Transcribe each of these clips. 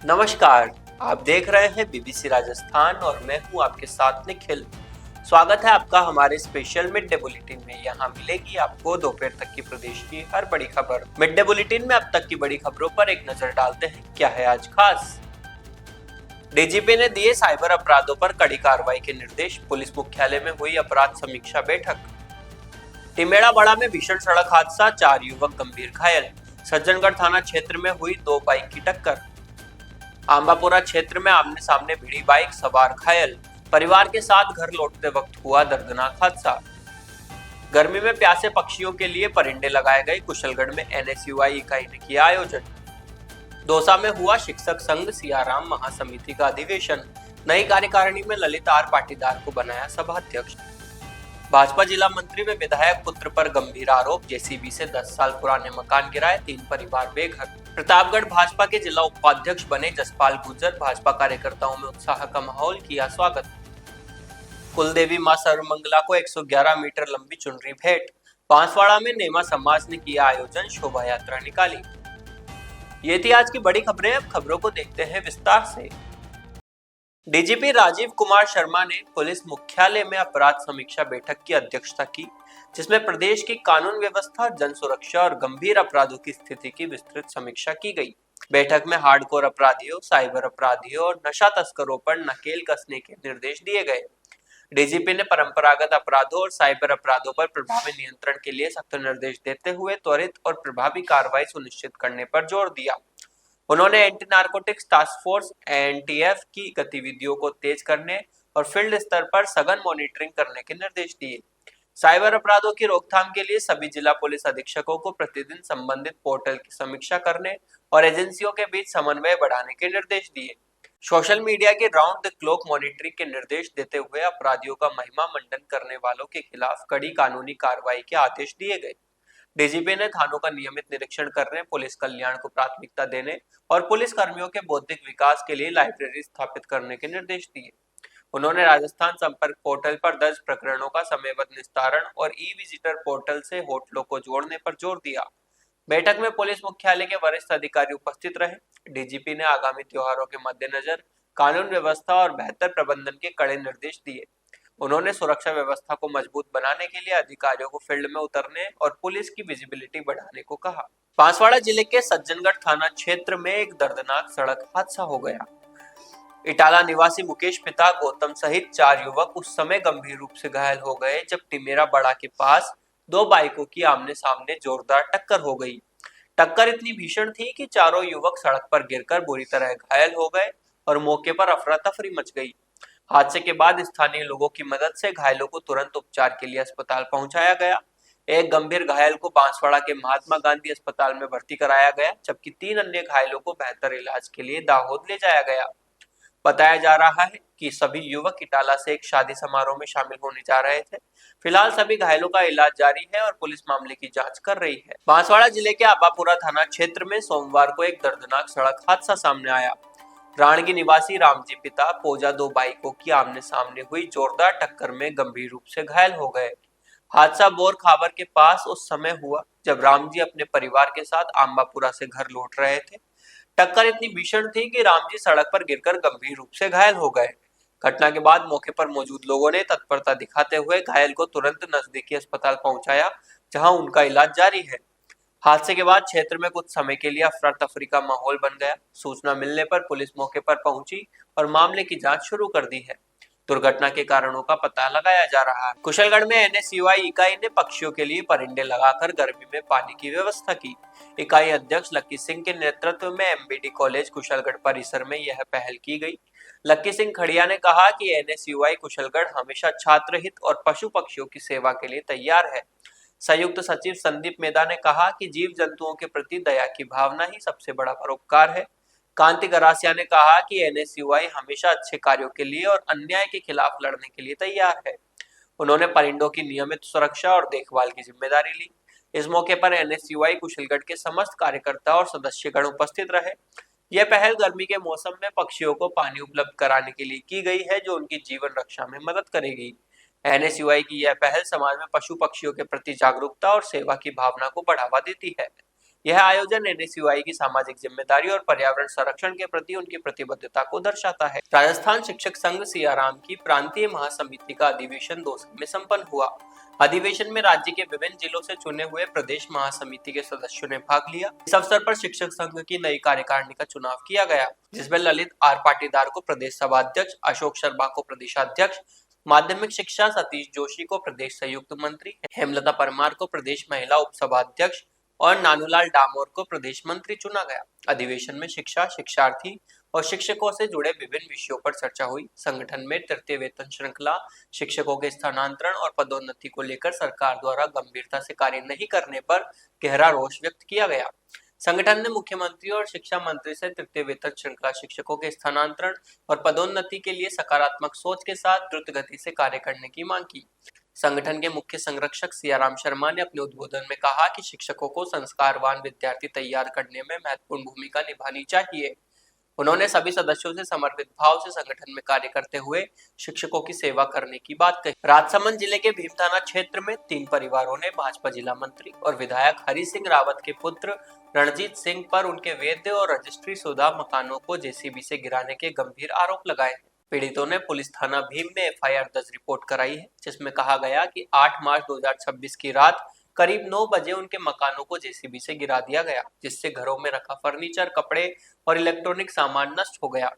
नमस्कार। आप देख रहे हैं बीबीसी राजस्थान और मैं हूं आपके साथ निखिल। स्वागत है आपका हमारे स्पेशल मिड डे बुलेटिन में। यहां मिलेगी आपको दोपहर तक की प्रदेश की हर बड़ी खबर। मिड डे बुलेटिन में अब तक की बड़ी खबरों पर एक नजर डालते हैं। क्या है आज खास? डीजीपी ने दिए साइबर अपराधों पर कड़ी कार्रवाई के निर्देश। पुलिस मुख्यालय में हुई अपराध समीक्षा बैठक। टिमेड़ा बड़ा में भीषण सड़क हादसा, 4 युवक गंभीर घायल। सज्जनगढ़ थाना क्षेत्र में हुई 2 बाइक की टक्कर। आंबापुरा क्षेत्र में आमने सामने भिड़ी बाइक, सवार घायल। परिवार के साथ घर लौटते वक्त हुआ दर्दनाक हादसा। गर्मी में प्यासे पक्षियों के लिए परिंदे लगाए गए। कुशलगढ़ में एनएसयूआई इकाई ने किया आयोजन। दौसा में हुआ शिक्षक संघ सियाराम महासमिति का अधिवेशन। नई कार्यकारिणी में ललित आर पाटीदार को बनाया सभाध्यक्ष। भाजपा जिला मंत्री व विधायक पुत्र पर गंभीर आरोप। जेसीबी से 10 साल पुराने मकान गिराए, 3 परिवार बेघर। प्रतापगढ़ भाजपा के जिला उपाध्यक्ष बने जसपाल गुर्जर। भाजपा कार्यकर्ताओं में उत्साह का माहौल, किया स्वागत। कुलदेवी मां सर्वमंगला को 111 मीटर लंबी चुनरी भेंट। बांसवाड़ा में नेमा समाज ने किया आयोजन, शोभा यात्रा निकाली। ये थी आज की बड़ी खबरें। अब खबरों को देखते हैं विस्तार से। डीजीपी राजीव कुमार शर्मा ने पुलिस मुख्यालय में अपराध समीक्षा बैठक की अध्यक्षता की, जिसमें प्रदेश की कानून व्यवस्था, जन सुरक्षा और गंभीर अपराधों की स्थिति की विस्तृत समीक्षा की गई। बैठक में हार्डकोर अपराधियों, साइबर अपराधियों और नशा तस्करों पर नकेल कसने के निर्देश दिए गए। डीजीपी ने परंपरागत अपराधों और साइबर अपराधों पर प्रभावी नियंत्रण के लिए सख्त निर्देश देते हुए त्वरित और प्रभावी कार्रवाई सुनिश्चित करने पर जोर दिया। उन्होंने anti narcotics task force NTF की गतिविधियों को तेज करने और फील्ड स्तर पर सघन मॉनिटरिंग करने के निर्देश दिए। साइबर अपराधों की रोकथाम के लिए सभी जिला पुलिस अधीक्षकों को प्रतिदिन संबंधित पोर्टल की समीक्षा करने और एजेंसियों के बीच समन्वय बढ़ाने के निर्देश दिए। सोशल मीडिया की राउंड द क्लॉक मॉनिटरिंग के निर्देश देते हुए अपराधियों का महिमा मंडन करने वालों के खिलाफ कड़ी कानूनी कार्रवाई के आदेश दिए गए। डीजीपी ने थानों का नियमित निरीक्षण करने, पुलिस कल्याण को प्राथमिकता देने और पुलिस कर्मियों के बौद्धिक विकास के लिए लाइब्रेरी स्थापित करने के निर्देश दिए। उन्होंने राजस्थान संपर्क पोर्टल पर दर्ज प्रकरणों का समयबद्ध निस्तारण और ई विजिटर पोर्टल से होटलों को जोड़ने पर जोर दिया। बैठक में पुलिस मुख्यालय के वरिष्ठ अधिकारी उपस्थित रहे। डीजीपी ने आगामी त्योहारों के मद्देनजर कानून व्यवस्था और बेहतर प्रबंधन के कड़े निर्देश दिए। उन्होंने सुरक्षा व्यवस्था को मजबूत बनाने के लिए अधिकारियों को फील्ड में उतरने और पुलिस की विजिबिलिटी बढ़ाने को कहा। बांसवाड़ा जिले के सज्जनगढ़ थाना क्षेत्र में एक दर्दनाक सड़क हादसा हो गया। इटाला निवासी मुकेश पिता गौतम सहित 4 युवक उस समय गंभीर रूप से घायल हो गए जब टिमेरा बड़ा के पास 2 बाइकों की आमने सामने जोरदार टक्कर हो गई। टक्कर इतनी भीषण थी कि चारों युवक सड़क पर गिरकर बुरी तरह घायल हो गए और मौके पर अफरा तफरी मच गई। हादसे के बाद स्थानीय लोगों की मदद से घायलों को तुरंत उपचार के लिए अस्पताल पहुंचाया गया। एक गंभीर घायल को बांसवाड़ा के महात्मा गांधी अस्पताल में भर्ती कराया गया, जबकि 3 अन्य घायलों को बेहतर इलाज के लिए दाहोद ले जाया गया। बताया जा रहा है कि सभी युवक इटाला से एक शादी समारोह में शामिल होने जा रहे थे। फिलहाल सभी घायलों का इलाज जारी है और पुलिस मामले की जांच कर रही है। बांसवाड़ा जिले के आबापुरा थाना क्षेत्र में सोमवार को एक दर्दनाक सड़क हादसा सामने आया। राणगी निवासी रामजी पिता पोजा 2 बाइकों की आमने सामने हुई जोरदार टक्कर में गंभीर रूप से घायल हो गए। हादसा बोर खाबर के पास उस समय हुआ जब रामजी अपने परिवार के साथ आंबापुरा से घर लौट रहे थे। टक्कर इतनी भीषण थी कि रामजी सड़क पर गिरकर गंभीर रूप से घायल हो गए। घटना के बाद मौके पर मौजूद लोगों ने तत्परता दिखाते हुए घायल को तुरंत नजदीकी अस्पताल पहुंचाया, जहां उनका इलाज जारी है। हादसे के बाद क्षेत्र में कुछ समय के लिए अफरा तफरी का माहौल बन गया। सूचना मिलने पर पुलिस मौके पर पहुंची और मामले की जांच शुरू कर दी है। दुर्घटना के कारणों का पता लगाया जा रहा है। कुशलगढ़ में एनएसयूआई इकाई ने पक्षियों के लिए परिंदे लगाकर गर्मी में पानी की व्यवस्था की। इकाई अध्यक्ष लक्की सिंह के नेतृत्व में एमबीडी कॉलेज कुशलगढ़ परिसर में यह पहल की गई। लक्की सिंह खड़िया ने कहा कि एनएसयूआई कुशलगढ़ हमेशा छात्र हित और पशु पक्षियों की सेवा के लिए तैयार है। संयुक्त सचिव संदीप मेदा ने कहा कि जीव जंतुओं के प्रति दया की भावना ही सबसे बड़ा परोपकार है। कांति गरासिया ने कहा कि एनएसयूआई हमेशा अच्छे कार्यों के लिए और अन्याय के खिलाफ लड़ने के लिए तैयार है। उन्होंने परिंदों की नियमित सुरक्षा और देखभाल की जिम्मेदारी ली। इस मौके पर एनएसयूआई कुशलगढ़ के समस्त कार्यकर्ता और सदस्यगण उपस्थित रहे। यह पहल गर्मी के मौसम में पक्षियों को पानी उपलब्ध कराने के लिए की गई है, जो उनकी जीवन रक्षा में मदद करेगी। एनएसयूआई की यह पहल समाज में पशु पक्षियों के प्रति जागरूकता और सेवा की भावना को बढ़ावा देती है। यह आयोजन NSUI की सामाजिक जिम्मेदारी और पर्यावरण संरक्षण के प्रति उनकी प्रतिबद्धता को दर्शाता है। राजस्थान शिक्षक संघ सियाराम की प्रांतीय महासमिति का अधिवेशन 2 में संपन्न हुआ। अधिवेशन में राज्य के विभिन्न जिलों से चुने हुए प्रदेश महासमिति के सदस्यों ने भाग लिया। इस अवसर पर शिक्षक संघ की नई कार्यकारिणी का चुनाव किया गया, जिसमें ललित आर पाटीदार को प्रदेश सभाध्यक्ष, अशोक शर्मा को प्रदेशाध्यक्ष, माध्यमिक शिक्षा सतीश जोशी को प्रदेश संयुक्त मंत्री, हेमलता परमार को प्रदेश महिला उप सभाध्यक्ष और नानूलाल डामोर को प्रदेश मंत्री चुना गया। अधिवेशन में शिक्षा, शिक्षार्थी और शिक्षकों से जुड़े विभिन्न विषयों पर चर्चा हुई। संगठन में तृतीय वेतन श्रृंखला, शिक्षकों के स्थानांतरण और पदोन्नति को लेकर सरकार द्वारा गंभीरता से कार्य नहीं करने पर गहरा रोष व्यक्त किया गया। संगठन ने मुख्यमंत्री और शिक्षा मंत्री से तृतीय वेतन श्रृंखला शिक्षकों के स्थानांतरण और पदोन्नति के लिए सकारात्मक सोच के साथ द्रुत गति से कार्य करने की मांग की। संगठन के मुख्य संरक्षक सियाराम शर्मा ने अपने उद्बोधन में कहा कि शिक्षकों को संस्कारवान विद्यार्थी तैयार करने में महत्वपूर्ण भूमिका निभानी चाहिए। उन्होंने सभी सदस्यों से समर्पित भाव से संगठन में कार्य करते हुए शिक्षकों की सेवा करने की बात कही। राजसमंद जिले के भीम थाना क्षेत्र में 3 परिवारों ने भाजपा जिला मंत्री और विधायक हरि सिंह रावत के पुत्र रणजीत सिंह पर उनके वैध और रजिस्ट्री शुदा मकानों को जेसीबी से गिराने के गंभीर आरोप लगाए हैं। पीड़ितों ने पुलिस थाना भीम में FIR दर्ज रिपोर्ट कराई है, जिसमें कहा गया कि 8 मार्च 2026 की रात करीब 9 बजे उनके मकानों को जेसीबी से गिरा दिया गया, जिससे घरों में रखा फर्नीचर, कपड़े और इलेक्ट्रॉनिक सामान नष्ट हो गया।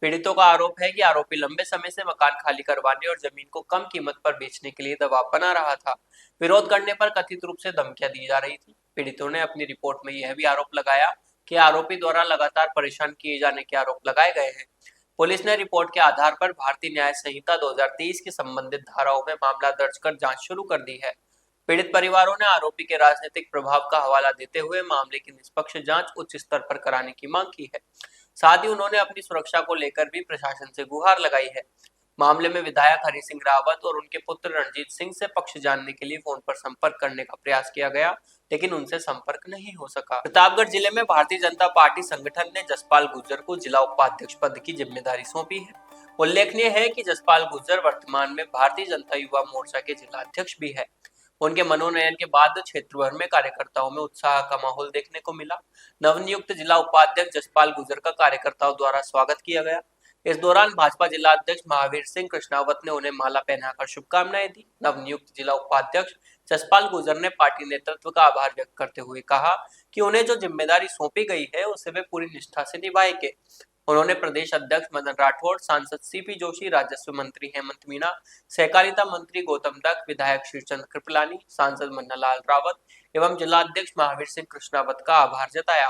पीड़ितों का आरोप है कि आरोपी लंबे समय से मकान खाली करवाने और जमीन को कम कीमत पर बेचने के लिए दबाव बना रहा था। विरोध करने पर कथित रूप से धमकियां दी जा रही थी। पीड़ितों ने अपनी रिपोर्ट में यह भी आरोप लगाया कि आरोपी द्वारा लगातार परेशान किए जाने के आरोप लगाए गए हैं। पुलिस ने रिपोर्ट के आधार पर भारतीय न्याय संहिता 2023 की संबंधित धाराओं में मामला दर्ज कर जांच शुरू कर दी है। पीड़ित परिवारों ने आरोपी के राजनीतिक प्रभाव का हवाला देते हुए मामले की निष्पक्ष जांच उच्च स्तर पर कराने की मांग की है। साथ ही उन्होंने अपनी सुरक्षा को लेकर भी प्रशासन से गुहार लगाई है। मामले में विधायक हरि सिंह रावत और उनके पुत्र रणजीत सिंह से पक्ष जानने के लिए फोन पर संपर्क करने का प्रयास किया गया, लेकिन उनसे संपर्क नहीं हो सका। प्रतापगढ़ जिले में भारतीय जनता पार्टी संगठन ने जसपाल गुर्जर को जिला उपाध्यक्ष पद की जिम्मेदारी सौंपी है। उल्लेखनीय है कि जसपाल गुर्जर वर्तमान में भारतीय जनता युवा मोर्चा के जिला अध्यक्ष भी है। उनके मनोनयन के बाद क्षेत्र भर में कार्यकर्ताओं में उत्साह का माहौल देखने को मिला। नवनियुक्त जिला उपाध्यक्ष जसपाल गुर्जर का कार्यकर्ताओं द्वारा स्वागत किया गया। इस दौरान भाजपा जिला अध्यक्ष महावीर सिंह कृष्णावत ने उन्हें माला पहनाकर शुभकामनाएं दी। नवनियुक्त जिला उपाध्यक्ष जसपाल गुर्जर ने पार्टी नेतृत्व का आभार व्यक्त करते हुए कहा कि उन्हें जो जिम्मेदारी सौंपी गई है उसे वे पूरी निष्ठा से निभाएंगे। उन्होंने प्रदेश अध्यक्ष मदन राठौड़, सांसद CP जोशी, राजस्व मंत्री हेमंत मीणा, सहकारिता मंत्री गौतम दत्त, विधायक श्रीचंद कृपलानी, सांसद मन्नालाल रावत एवं जिला अध्यक्ष महावीर सिंह कृष्णावत का आभार जताया।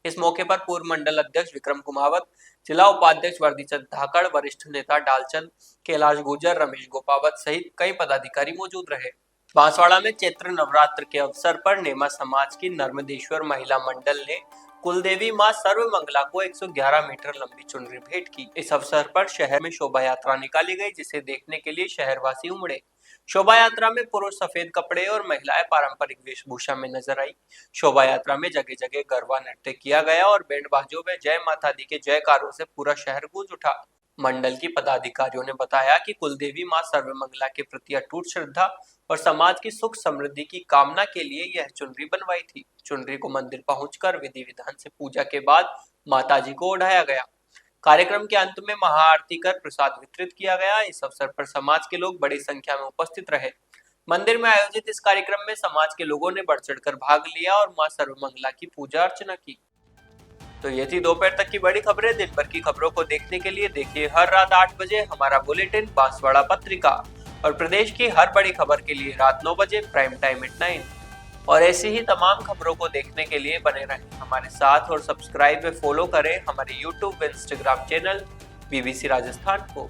इस मौके पर पूर्व मंडल अध्यक्ष विक्रम कुमावत, जिला उपाध्यक्ष वर्दीचंद धाकड़, वरिष्ठ नेता डालचंद, कैलाश गुर्जर, रमेश गोपावत सहित कई पदाधिकारी मौजूद रहे। बांसवाड़ा में चैत्र नवरात्र के अवसर पर नेमा समाज की नर्मदेश्वर महिला मंडल ने कुलदेवी मां सर्वमंगला को 111 मीटर लंबी चुनरी भेंट की। इस अवसर पर शहर में शोभा यात्रा निकाली गई, जिसे देखने के लिए शहरवासी उमड़े। शोभा यात्रा में पुरुष सफेद कपड़े और महिलाएं पारंपरिक वेशभूषा में नजर आई। शोभा यात्रा में जगह जगह गरबा नृत्य किया गया और बैंड बाजों में जय माता दी के जयकारों से पूरा शहर गूंज उठा। मंडल की पदाधिकारियों ने बताया कि कुलदेवी मां सर्वमंगला के प्रति अटूट श्रद्धा और समाज की सुख समृद्धि की कामना के लिए यह चुनरी बनवाई थी। चुनरी को मंदिर पहुंचकर विधि विधान से पूजा के बाद माताजी को ओढ़ाया गया। कार्यक्रम के अंत में महाआरती कर प्रसाद वितरित किया गया। इस अवसर पर समाज के लोग बड़ी संख्या में उपस्थित रहे। मंदिर में आयोजित इस कार्यक्रम में समाज के लोगों ने बढ़ चढ़कर भाग लिया और मां सर्वमंगला की पूजा अर्चना की। तो ये थी दोपहर तक की बड़ी खबरें। दिन भर की खबरों को देखने के लिए देखिए हर रात 8 बजे हमारा बुलेटिन बांसवाड़ा पत्रिका, और प्रदेश की हर बड़ी खबर के लिए रात 9 बजे प्राइम टाइम एट 9। और ऐसी ही तमाम खबरों को देखने के लिए बने रहें हमारे साथ और सब्सक्राइब व फॉलो करें हमारे YouTube व Instagram चैनल BBC राजस्थान को।